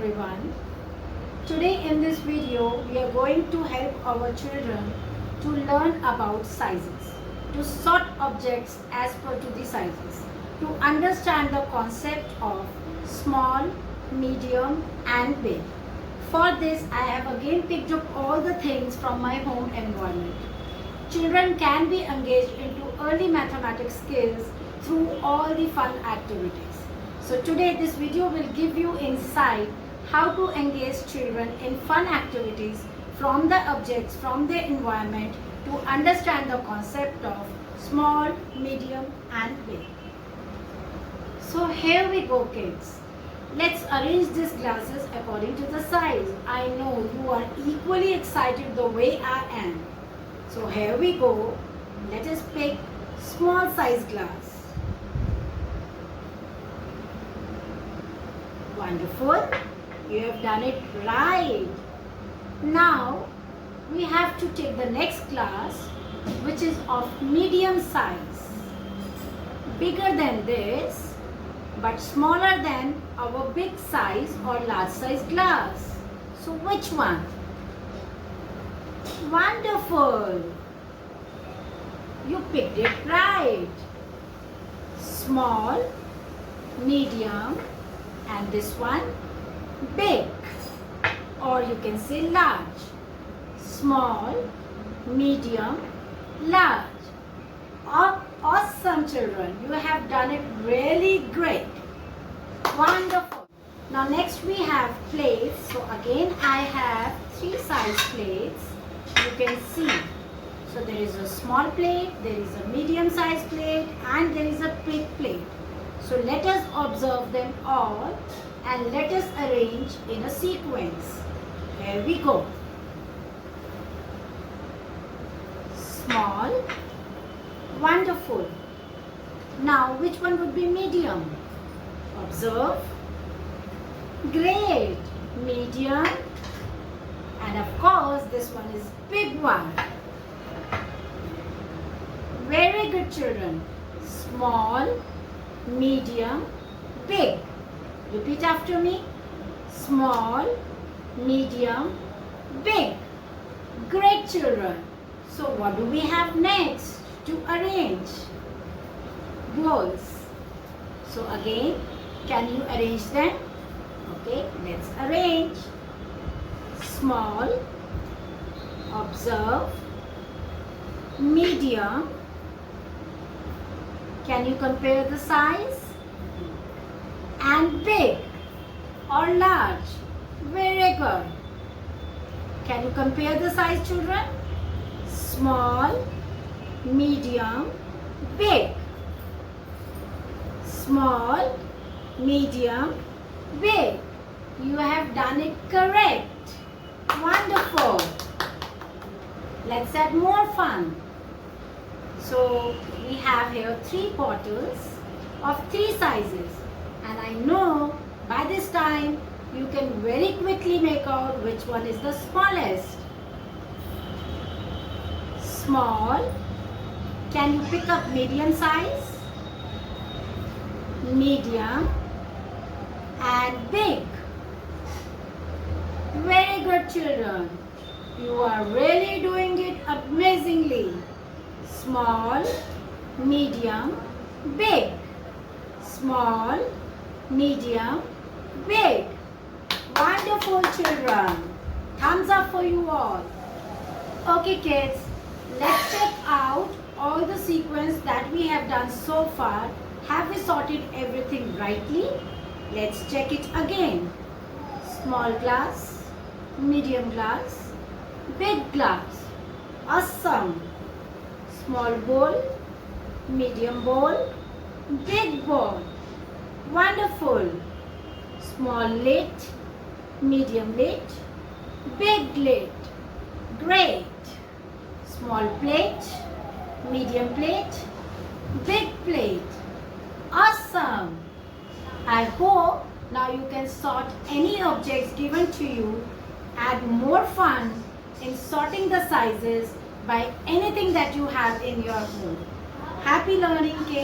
everyone. Today in this video we are going to help our children to learn about sizes, to sort objects as per to the sizes, to understand the concept of small, medium and big. For this I have again picked up all the things from my home environment. Children can be engaged into early mathematics skills through all the fun activities. So today this video will give you insight how to engage children in fun activities from the objects, from their environment, to understand the concept of small, medium and big. So here we go, kids. Let's arrange these glasses according to the size. I know you are equally excited the way I am. So here we go. Let us pick small size glass. Wonderful. You have done it right. Now we have to take the next glass, which is of medium size. Bigger than this, but smaller than our big size or large size glass. So which one? Wonderful. You picked it right. Small, medium, and this one big, or you can say large. Small, medium, large. Awesome children, you have done it really great. Wonderful. Now next we have plates. So again I have 3 size plates. You can see. So there is a small plate, there is a medium size plate and there is a big plate. So let us observe them all and let us arrange in a sequence. Here we go. Small. Wonderful. Now which one would be medium? Observe. Great. Medium. And of course this one is big one. Very good children. Small, medium, big. Repeat after me. Small, medium, big. Great children. So what do we have next to arrange? Balls. So again, can you arrange them? Okay, let's arrange. Small, observe, medium. Can you compare the size? And big or large? Very good. Can you compare the size, children? Small, medium, big. Small, medium, big. You have done it correct. Wonderful. Let's add more fun. So we have here 3 bottles of 3 sizes, and I know by this time you can very quickly make out which one is the smallest. Small. Can you pick up medium size? Medium and big. Very good children. You are really doing it amazingly. Small, medium, big. Small, medium, big. Wonderful children. Thumbs up for you all. Okay kids, let's check out all the sequence that we have done so far. Have we sorted everything rightly? Let's check it again. Small glass, medium glass, big glass. Awesome. Small bowl, medium bowl, big bowl. Wonderful. Small lid, medium lid, big lid. Great. Small plate, medium plate, big plate. Awesome. I hope now you can sort any objects given to you. Add more fun in sorting the sizes by anything that you have in your home. Happy learning, kids.